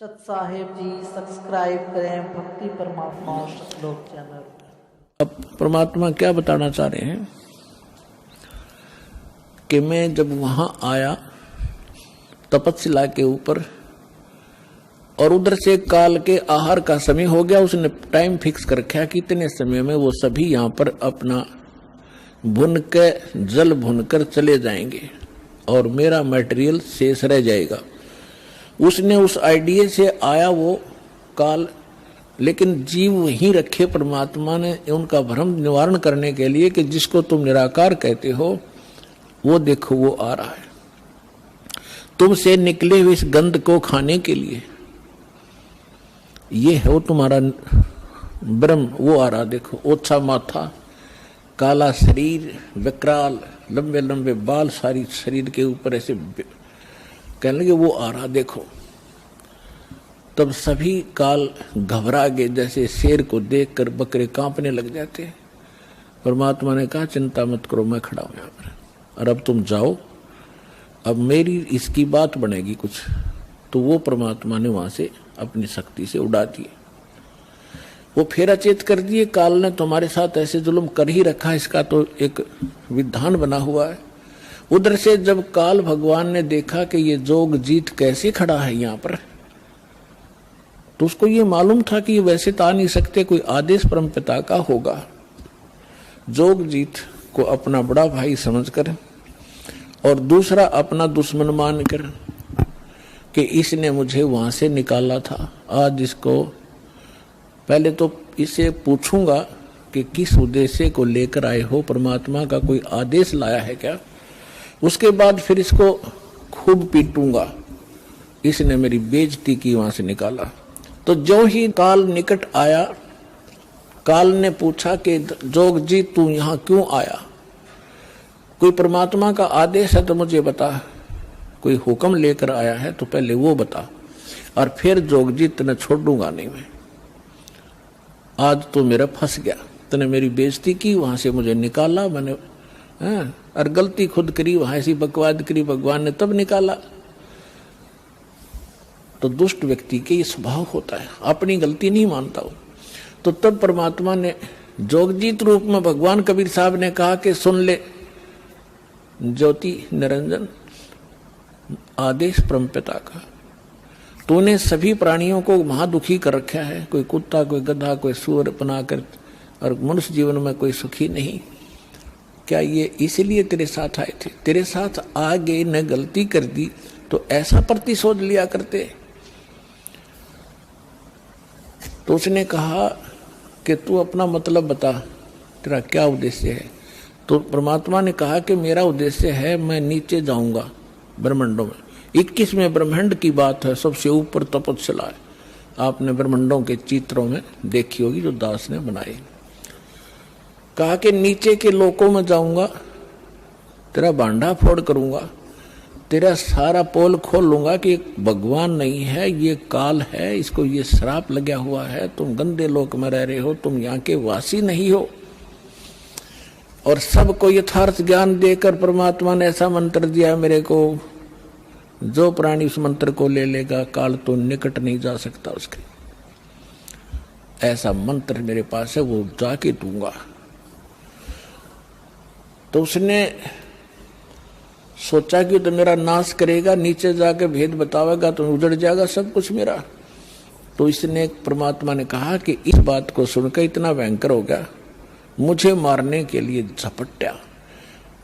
सत साहेब जी सब्सक्राइब करें भक्ति परमात्मा श्लोक चैनल। अब परमात्मा क्या बताना चाह रहे हैं कि मैं जब वहां आया तपस्या के ऊपर और उधर से काल के आहार का समय हो गया, उसने टाइम फिक्स कर रखा कि इतने समय में वो सभी यहां पर अपना भुन के जल भुनकर चले जाएंगे और मेरा मटेरियल शेष रह जाएगा। उसने उस आइडिया से आया वो काल, लेकिन जीव वहीं रखे परमात्मा ने उनका भ्रम निवारण करने के लिए कि जिसको तुम निराकार कहते हो वो देखो वो आ रहा है तुमसे निकले हुए इस गंध को खाने के लिए। ये है वो तुम्हारा ब्रह्म, वो आ रहा देखो। ओछा माथा, काला शरीर, विकराल, लंबे लंबे बाल सारी शरीर के ऊपर ऐसे कहने लगे वो आ रहा देखो। तब सभी काल घबरा गए, जैसे शेर को देखकर बकरे कांपने लग जाते हैं। परमात्मा ने कहा चिंता मत करो, मैं खड़ा हूं यहां पर और अब तुम जाओ, अब मेरी इसकी बात बनेगी कुछ। तो वो परमात्मा ने वहां से अपनी शक्ति से उड़ा दिए, वो फिर अचेत कर दिए। काल ने तुम्हारे साथ ऐसे जुल्म कर ही रखा, इसका तो एक विधान बना हुआ है। उधर से जब काल भगवान ने देखा कि ये जोग जीत कैसे खड़ा है यहाँ पर, तो उसको ये मालूम था कि ये वैसे तो आ नहीं सकते, कोई आदेश परमपिता का होगा। जोग जीत को अपना बड़ा भाई समझकर और दूसरा अपना दुश्मन मानकर कि इसने मुझे वहां से निकाला था, आज इसको पहले तो इसे पूछूंगा कि किस उद्देश्य को लेकर आए हो, परमात्मा का कोई आदेश लाया है क्या, उसके बाद फिर इसको खूब पीटूंगा, इसने मेरी बेइज्जती की वहां से निकाला। तो जो ही काल निकट आया, काल ने पूछा कि जोग जी तू यहां क्यों आया, कोई परमात्मा का आदेश है तो मुझे बता, कोई हुक्म लेकर आया है तो पहले वो बता, और फिर जोग जी तने छोड़ूंगा नहीं मैं। आज तो मेरा फंस गया, तने मेरी बेइज्जती की, वहां से मुझे निकाला मैंने, और गलती खुद करी, वहां ऐसी बकवाद करी, भगवान ने तब निकाला। तो दुष्ट व्यक्ति के ये स्वभाव होता है, अपनी गलती नहीं मानता हो। तो तब परमात्मा ने जोगजीत रूप में भगवान कबीर साहब ने कहा कि सुन ले ज्योति निरंजन, आदेश परमपिता का, तूने सभी प्राणियों को महादुखी कर रखा है, कोई कुत्ता, कोई गधा, कोई सूअर बनाकर, और मनुष्य जीवन में कोई सुखी नहीं। क्या ये इसलिए तेरे साथ आए थे? तेरे साथ आगे न गलती कर दी तो ऐसा प्रतिशोध लिया करते। तो उसने कहा कि तू अपना मतलब बता, तेरा क्या उद्देश्य है। तो परमात्मा ने कहा कि मेरा उद्देश्य है मैं नीचे जाऊंगा ब्रह्मांडों में। 21वें ब्रह्मांड की बात है, सबसे ऊपर तपस्या है, आपने ब्रह्मांडों के चित्रों में देखी होगी जो दास ने बनाए। कहा कि नीचे के लोकों में जाऊंगा, तेरा भांडा फोड़ करूंगा, तेरा सारा पोल खोल लूंगा कि भगवान नहीं है, ये काल है, इसको ये श्राप लगा हुआ है, तुम गंदे लोक में रह रहे हो, तुम यहाँ के वासी नहीं हो। और सबको यथार्थ ज्ञान देकर परमात्मा ने ऐसा मंत्र दिया मेरे को, जो प्राणी उस मंत्र को ले लेगा काल तो निकट नहीं जा सकता उसके। ऐसा मंत्र मेरे पास है, वो जाके दूंगा। तो उसने सोचा कि तो मेरा नाश करेगा, नीचे जाके भेद बतावेगा तो उजड़ जाएगा सब कुछ मेरा। तो इसने परमात्मा ने कहा कि इस बात को सुनकर इतना भयंकर हो गया, मुझे मारने के लिए झपट्या।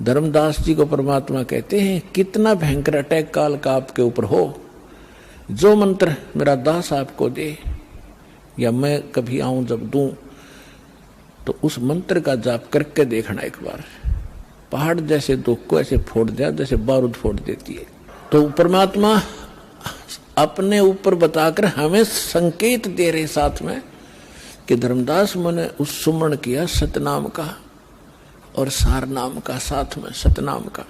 धर्मदास जी को परमात्मा कहते हैं कितना भयंकर अटैक काल का आपके ऊपर हो, जो मंत्र मेरा दास आपको दे या मैं कभी आऊं जब दूं तो उस मंत्र का जाप करके देखना एक बार, पहाड़ जैसे दुख को ऐसे फोड़ दिया जैसे बारूद फोड़ देती है। तो परमात्मा अपने ऊपर बताकर हमें संकेत दे रहे साथ में कि धर्मदास मैंने उस सुमरण किया सतनाम का और सार नाम का, साथ में सतनाम का।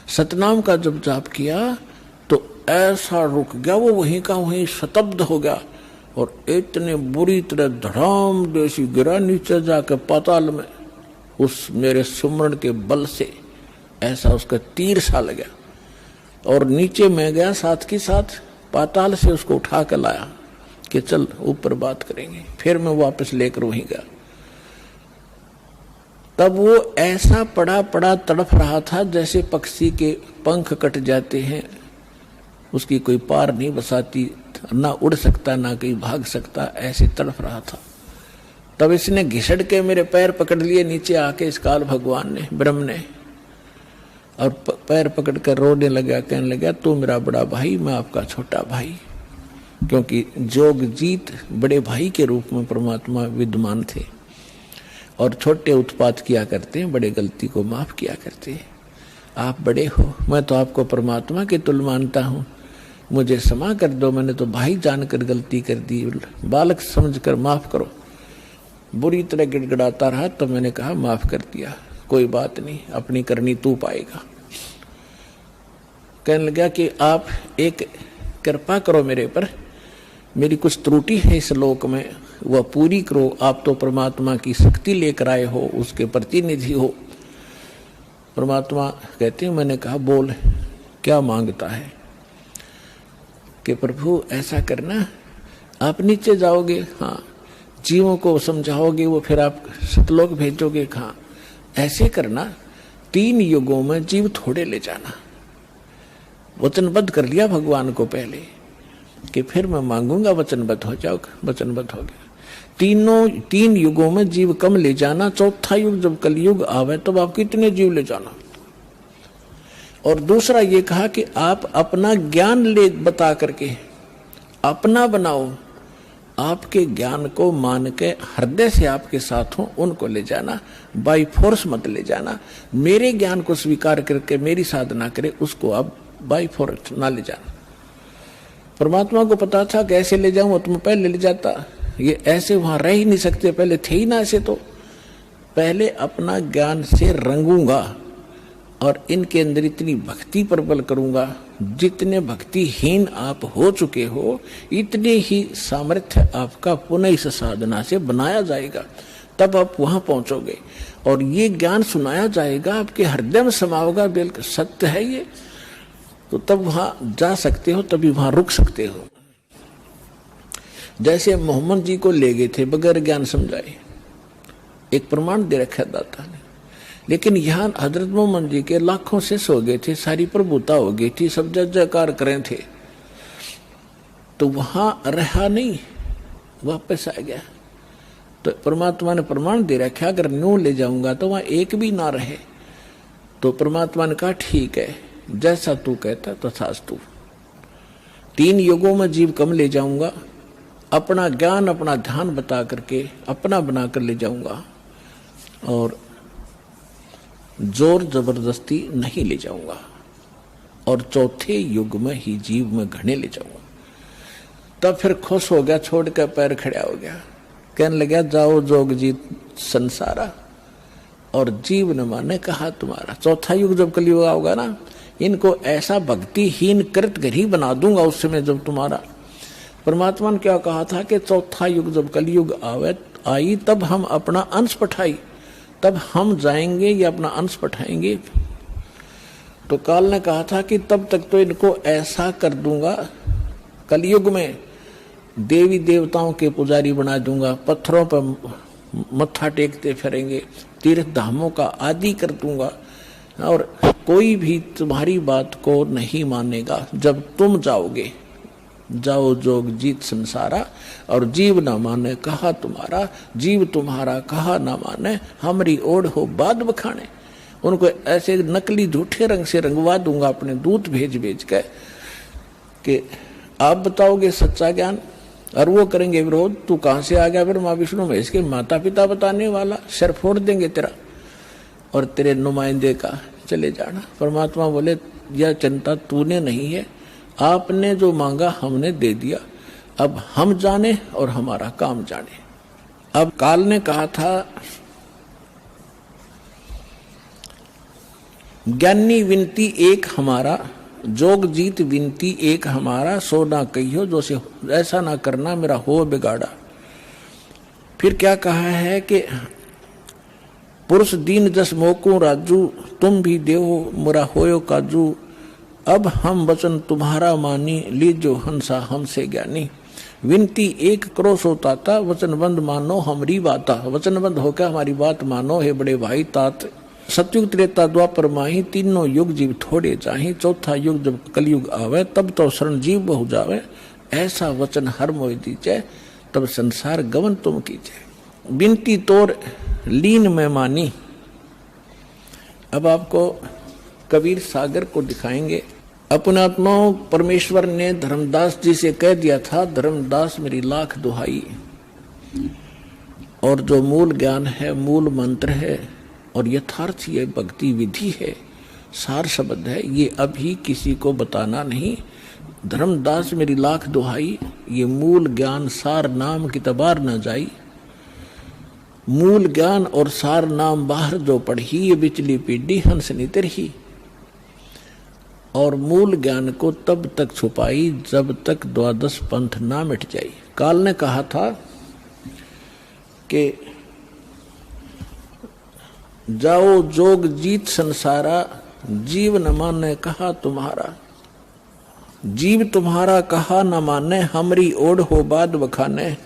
सतनाम का जब जाप किया तो ऐसा रुक गया, वो वहीं का वहीं शतब्द हो गया और इतने बुरी तरह धड़ाम जैसी गिरा नीचे जाकर पाताल में। उस मेरे सुमरण के बल से ऐसा उसका तीर सा लगा और नीचे मैं गया साथ के साथ पाताल से उसको उठा कर लाया कि चल ऊपर बात करेंगे। फिर मैं वापस लेकर वहीं गया। तब वो ऐसा पड़ा पड़ा तड़फ रहा था जैसे पक्षी के पंख कट जाते हैं, उसकी कोई पार नहीं बसाती, ना उड़ सकता ना कहीं भाग सकता, ऐसे तड़फ रहा था। तब इसने घिसड़ के मेरे पैर पकड़ लिए नीचे आके, इस काल भगवान ने, ब्रह्म ने, और पैर पकड़ कर रोने लगा, कहने लगा तू मेरा बड़ा भाई, मैं आपका छोटा भाई। क्योंकि जोगजीत बड़े भाई के रूप में परमात्मा विद्यमान थे और छोटे उत्पात किया करते हैं, बड़े गलती को माफ किया करते हैं। आप बड़े हो, मैं तो आपको परमात्मा के तुल्य मानता हूँ, मुझे क्षमा कर दो, मैंने तो भाई जानकर गलती कर दी, बालक समझकर माफ करो। बुरी तरह गिड़गिड़ाता रहा, तो मैंने कहा माफ कर दिया, कोई बात नहीं, अपनी करनी तू पाएगा। कहने लगा कि आप एक कृपा करो मेरे पर, मेरी कुछ त्रुटि है इस लोक में, वह पूरी करो। आप तो परमात्मा की शक्ति लेकर आए हो, उसके प्रतिनिधि हो। परमात्मा कहते हैं, मैंने कहा बोल क्या मांगता है? कि प्रभु ऐसा करना, आप नीचे जाओगे, हाँ, जीवों को समझाओगे, वो फिर आप सतलोक भेजोगे, हाँ, ऐसे करना, 3 युगों में जीव थोड़े ले जाना। वचनबद्ध कर लिया भगवान को पहले कि फिर मैं मांगूंगा, वचनबद्ध हो जाओ, वचनबद्ध हो गया। 3 युगों में जीव कम ले जाना, चौथा युग जब कलयुग आवे तब आप कितने जीव ले जाना। और दूसरा ये कहा कि आप अपना ज्ञान ले बता करके अपना बनाओ, आपके ज्ञान को मान के हृदय से आपके साथ हो उनको ले जाना, बाई फोर्स मत ले जाना। मेरे ज्ञान को स्वीकार करके मेरी साधना करे उसको आप बाई फोर्स ना ले जाना। परमात्मा को पता था कैसे ले जाऊं, तुम पहले ले जाता, ये ऐसे वहां रह ही नहीं सकते, पहले थे ही ना ऐसे, तो पहले अपना ज्ञान से रंगूंगा और इनके अंदर इतनी भक्ति प्रबल करूंगा, जितने भक्तिहीन आप हो चुके हो इतने ही सामर्थ्य आपका पुनः इस साधना से बनाया जाएगा, तब आप वहां पहुंचोगे और ये ज्ञान सुनाया जाएगा, आपके हृदय में समाओगा, बिल्कुल सत्य है ये, तो तब वहां जा सकते हो, तभी वहां रुक सकते हो। जैसे मोहम्मद जी को ले गए थे बगैर ज्ञान समझाए, एक प्रमाण दे रखा दाता ने, लेकिन यहां हजरत मोहम्मद जी के लाखों से सो गए थे, सारी प्रभुता हो गई थी, सब जय जयकार करें थे, तो वहां रहा नहीं, वापस आ गया। तो परमात्मा ने प्रमाण दे रखा, अगर न्यू ले जाऊंगा तो वहां एक भी ना रहे। तो परमात्मा ने कहा ठीक है, जैसा तू कहता तथास्तु। 3 युगों में जीव कम ले जाऊंगा, अपना ज्ञान अपना ध्यान बता करके अपना बना कर ले जाऊंगा, और जोर जबरदस्ती नहीं ले जाऊंगा, और चौथे युग में ही जीव में घने ले जाऊंगा। तब फिर खुश हो गया, छोड़ कर पैर खड़ा हो गया, कहने लगा जाओ जोग जीत संसारा, और जीव ने माने कहा तुम्हारा। चौथा युग जब कलयुग होगा ना, इनको ऐसा भक्तिहीन कृत गरी बना दूंगा उस समय जब तुम्हारा। परमात्मा ने क्या कहा था कि चौथा युग जब कलयुग आई तब हम अपना अंश पठाई, तब हम जाएंगे या अपना अंश पठाएंगे। तो काल ने कहा था कि तब तक तो इनको ऐसा कर दूंगा, कलयुग में देवी देवताओं के पुजारी बना दूंगा, पत्थरों पर मत्था टेकते फिरेंगे, तीर्थ धामों का आदि कर दूंगा, और कोई भी तुम्हारी बात को नहीं मानेगा। जब तुम जाओगे, जाओ जोग जीत संसारा, और जीव न माने कहा तुम्हारा, जीव तुम्हारा कहा न माने, हमारी ओढ़ हो बाद बखाने। उनको ऐसे नकली झूठे रंग से रंगवा दूंगा अपने दूत भेज भेज के कि आप बताओगे सच्चा ज्ञान, और वो करेंगे विरोध। तू कहां से आ गया फिर माँ विष्णु महेश के माता पिता बताने वाला, सिर फोड़ देंगे तेरा और तेरे नुमाइंदे का, चले जाना। परमात्मा बोले यह चिंता तूने नहीं है, आपने जो मांगा हमने दे दिया, अब हम जाने और हमारा काम जाने। अब काल ने कहा था ज्ञानी विनती एक हमारा, जोग जीत विनती एक हमारा, सो ना कहियो जो से ऐसा ना करना मेरा हो बिगाड़ा। फिर क्या कहा है कि पुरुष दीन जस मोकू राजू, तुम भी देहो मोरा होयो काजू, अब हम वचन तुम्हारा मानी, लीजो हंसा हमसे ज्ञानी। विनती एक करो सो ताता, वचनबंद मानो हमरी बाता। वचनबंद होकर हमारी बात मानो हे बड़े भाई तात। सतयुग त्रेता द्वापर माही, तीनों युग जीव थोड़े चाही। चौथा युग जब कलयुग आवे, तब तो शरण जीव बहु जावे। ऐसा वचन हर मोहि दीजे, तब संसार गमन तुम कीजे। बिनती तोर लीन में मानी। अब आपको कबीर सागर को दिखाएंगे। अपने आत्माओं परमेश्वर ने धर्मदास जी से कह दिया था, धर्मदास मेरी लाख दुहाई। और जो मूल ज्ञान है, मूल मंत्र है और यथार्थ ये भक्ति विधि है, सार शब्द है, ये अभी किसी को बताना नहीं। धर्मदास मेरी लाख दुहाई, ये मूल ज्ञान सार नाम की तबार न जाई। मूल ज्ञान और सार नाम बाहर जो पढ़ी, ये बिचली पीढ़ी हंस नितर ही। और मूल ज्ञान को तब तक छुपाई जब तक द्वादश पंथ ना मिट जाई। काल ने कहा था कि जाओ जोग जीत संसारा, जीव न माने कहा तुम्हारा। जीव तुम्हारा कहा न माने, हमरी ओढ़ हो बाद बखाने।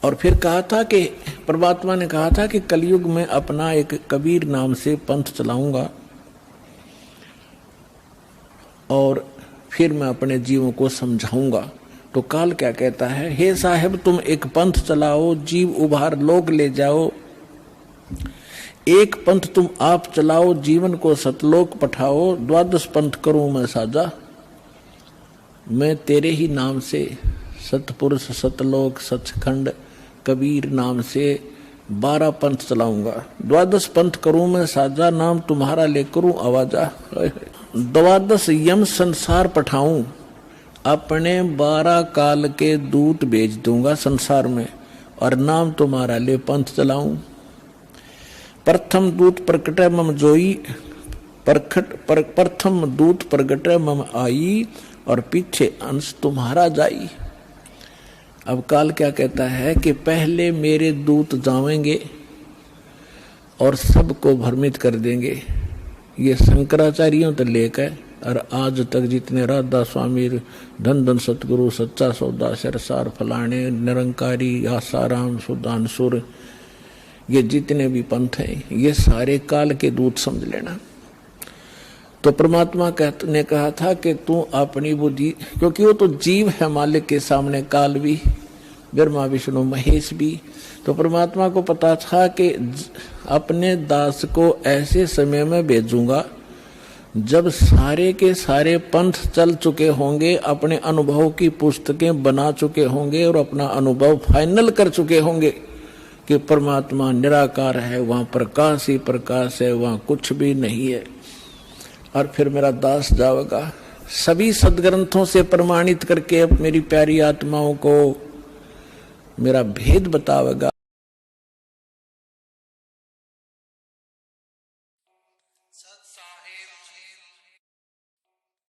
और फिर कहा था कि परमात्मा ने कहा था कि कलयुग में अपना एक कबीर नाम से पंथ चलाऊंगा और फिर मैं अपने जीवों को समझाऊंगा। तो काल क्या कहता है, हे साहेब तुम एक पंथ चलाओ, जीव उभार लोग ले जाओ। एक पंथ तुम आप चलाओ, जीवन को सतलोक पठाओ। द्वादश पंथ करूं मैं साजा, मैं तेरे ही नाम से सतपुरुष सतलोक सचखंड कबीर नाम से 12 पंथ चलाऊंगा। द्वादश पंथ करूं मैं साजा, नाम तुम्हारा ले करूं आवाजा। द्वादश यम संसार पठाऊं, अपने 12 काल के दूत भेज दूंगा संसार में, और नाम तुम्हारा ले पंथ चलाऊं। प्रथम दूत प्रकटे मम जोई, प्रथम दूत प्रकटे मम आई, और पीछे अंश तुम्हारा जाई। अब काल क्या कहता है कि पहले मेरे दूत जावेंगे और सबको भ्रमित कर देंगे। ये शंकराचार्यों तो लेकर और आज तक जितने राधा स्वामी, धन धन सतगुरु, सच्चा सौदा, सरसार फलाने, निरंकारी, आसाराम, सुदानसुर, ये जितने भी पंथ हैं, ये सारे काल के दूत समझ लेना। तो परमात्मा ने कहा था कि तू अपनी बुद्धि, क्योंकि वो तो जीव है मालिक के सामने, काल भी, ब्रह्मा विष्णु महेश भी। तो परमात्मा को पता था कि अपने दास को ऐसे समय में भेजूंगा जब सारे के सारे पंथ चल चुके होंगे, अपने अनुभव की पुस्तकें बना चुके होंगे और अपना अनुभव फाइनल कर चुके होंगे कि परमात्मा निराकार है, वहां प्रकाश ही प्रकाश है, वहां कुछ भी नहीं है। और फिर मेरा दास जाएगा सभी सदग्रंथों से प्रमाणित करके मेरी प्यारी आत्माओं को मेरा भेद बतावेगा।